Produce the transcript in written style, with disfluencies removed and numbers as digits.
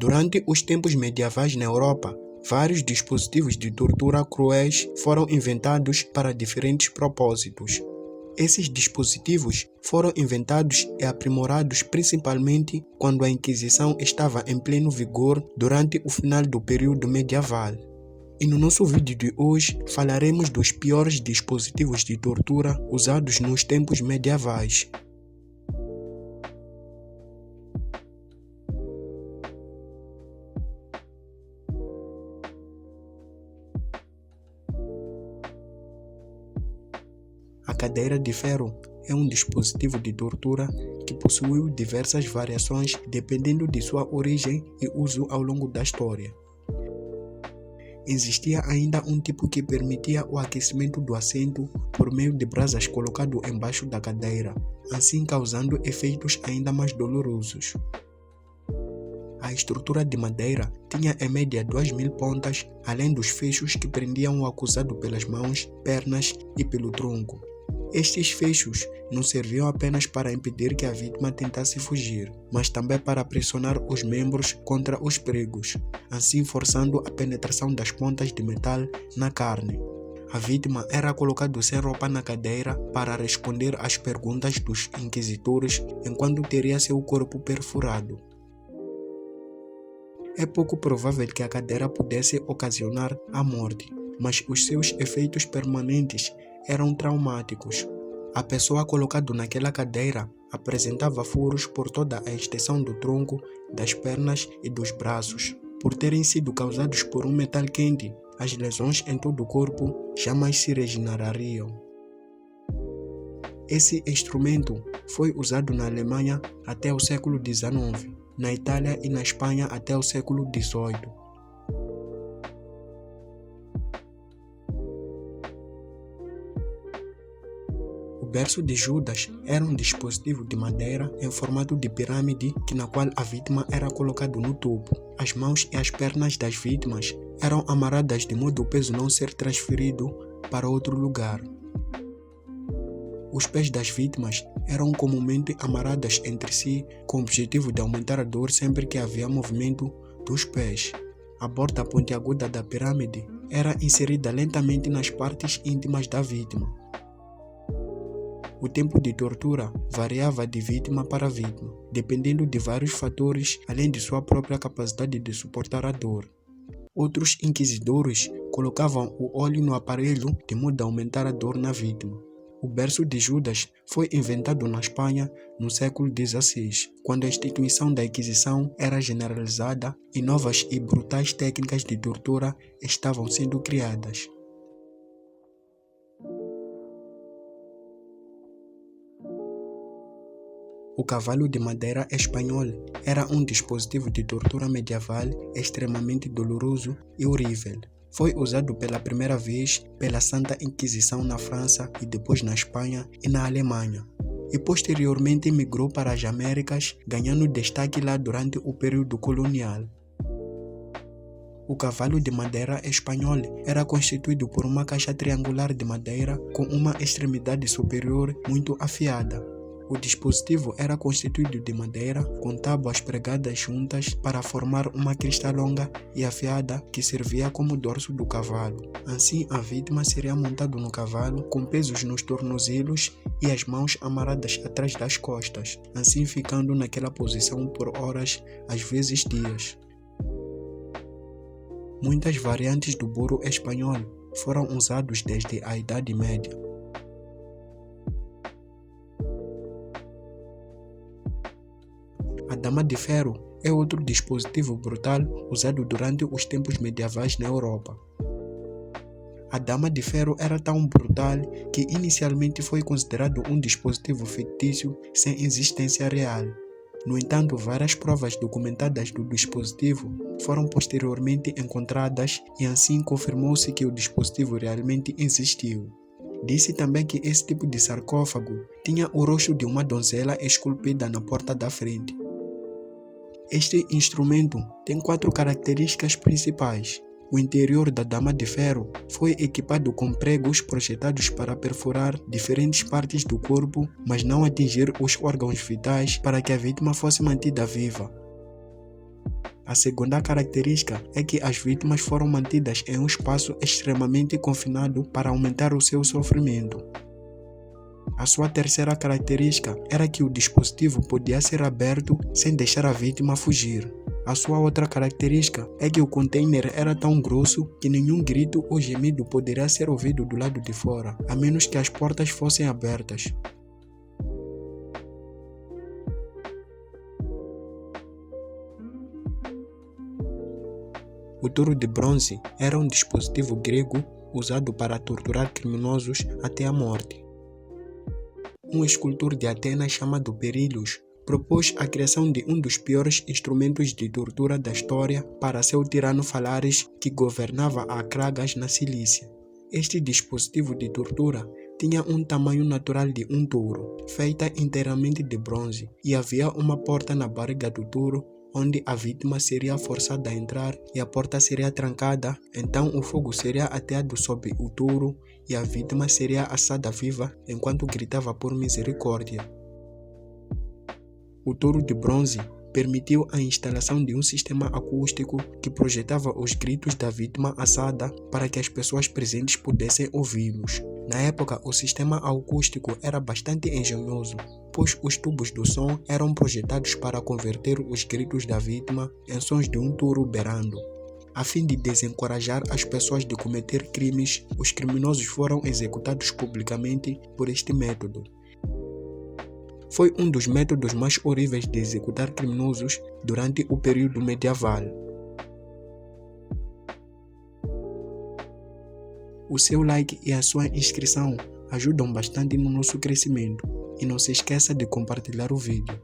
Durante os tempos medievais na Europa, vários dispositivos de tortura cruéis foram inventados para diferentes propósitos. Esses dispositivos foram inventados e aprimorados principalmente quando a Inquisição estava em pleno vigor durante o final do período medieval. E no nosso vídeo de hoje falaremos dos piores dispositivos de tortura usados nos tempos medievais. A cadeira de ferro é um dispositivo de tortura que possuiu diversas variações dependendo de sua origem e uso ao longo da história. Existia ainda um tipo que permitia o aquecimento do assento por meio de brasas colocado embaixo da cadeira, assim causando efeitos ainda mais dolorosos. A estrutura de madeira tinha em média 2.000 pontas, além dos fechos que prendiam o acusado pelas mãos, pernas e pelo tronco. Estes fechos não serviam apenas para impedir que a vítima tentasse fugir, mas também para pressionar os membros contra os pregos, assim forçando a penetração das pontas de metal na carne. A vítima era colocada sem roupa na cadeira para responder às perguntas dos inquisitores enquanto teria seu corpo perfurado. É pouco provável que a cadeira pudesse ocasionar a morte, mas os seus efeitos permanentes eram traumáticos. A pessoa colocada naquela cadeira apresentava furos por toda a extensão do tronco, das pernas e dos braços. Por terem sido causados por um metal quente, as lesões em todo o corpo jamais se regenerariam. Esse instrumento foi usado na Alemanha até o século XIX, na Itália e na Espanha até o século XVIII. O berço de Judas era um dispositivo de madeira em formato de pirâmide na qual a vítima era colocada no topo. As mãos e as pernas das vítimas eram amarradas de modo o peso não ser transferido para outro lugar. Os pés das vítimas eram comumente amarrados entre si com o objetivo de aumentar a dor sempre que havia movimento dos pés. A borda pontiaguda da pirâmide era inserida lentamente nas partes íntimas da vítima. O tempo de tortura variava de vítima para vítima, dependendo de vários fatores, além de sua própria capacidade de suportar a dor. Outros inquisidores colocavam o óleo no aparelho de modo a aumentar a dor na vítima. O berço de Judas foi inventado na Espanha no século XVI, quando a instituição da Inquisição era generalizada e novas e brutais técnicas de tortura estavam sendo criadas. O cavalo de madeira espanhol era um dispositivo de tortura medieval extremamente doloroso e horrível. Foi usado pela primeira vez pela Santa Inquisição na França e depois na Espanha e na Alemanha. E posteriormente migrou para as Américas, ganhando destaque lá durante o período colonial. O cavalo de madeira espanhol era constituído por uma caixa triangular de madeira com uma extremidade superior muito afiada. O dispositivo era constituído de madeira com tábuas pregadas juntas para formar uma crista longa e afiada que servia como dorso do cavalo. Assim, a vítima seria montada no cavalo com pesos nos tornozelos e as mãos amarradas atrás das costas, assim ficando naquela posição por horas, às vezes dias. Muitas variantes do burro espanhol foram usados desde a Idade Média. A dama de ferro é outro dispositivo brutal usado durante os tempos medievais na Europa. A dama de ferro era tão brutal que inicialmente foi considerado um dispositivo fictício sem existência real. No entanto, várias provas documentadas do dispositivo foram posteriormente encontradas e assim confirmou-se que o dispositivo realmente existiu. Disse também que esse tipo de sarcófago tinha o rosto de uma donzela esculpida na porta da frente. Este instrumento tem 4 características principais. O interior da dama de ferro foi equipado com pregos projetados para perfurar diferentes partes do corpo, mas não atingir os órgãos vitais para que a vítima fosse mantida viva. A segunda característica é que as vítimas foram mantidas em um espaço extremamente confinado para aumentar o seu sofrimento. A sua terceira característica era que o dispositivo podia ser aberto sem deixar a vítima fugir. A sua outra característica é que o container era tão grosso que nenhum grito ou gemido poderia ser ouvido do lado de fora, a menos que as portas fossem abertas. O touro de bronze era um dispositivo grego usado para torturar criminosos até a morte. Um escultor de Atenas chamado Perílios propôs a criação de um dos piores instrumentos de tortura da história para seu tirano Falares, que governava a Acragas na Cilícia. Este dispositivo de tortura tinha um tamanho natural de um touro, feita inteiramente de bronze, e havia uma porta na barriga do touro, onde a vítima seria forçada a entrar e a porta seria trancada, então o fogo seria ateado sob o touro e a vítima seria assada viva enquanto gritava por misericórdia. O touro de bronze permitiu a instalação de um sistema acústico que projetava os gritos da vítima assada para que as pessoas presentes pudessem ouvi-los. Na época, o sistema acústico era bastante engenhoso, pois os tubos do som eram projetados para converter os gritos da vítima em sons de um touro berrando. A fim de desencorajar as pessoas de cometer crimes, os criminosos foram executados publicamente por este método. Foi um dos métodos mais horríveis de executar criminosos durante o período medieval. O seu like e a sua inscrição ajudam bastante no nosso crescimento. E não se esqueça de compartilhar o vídeo.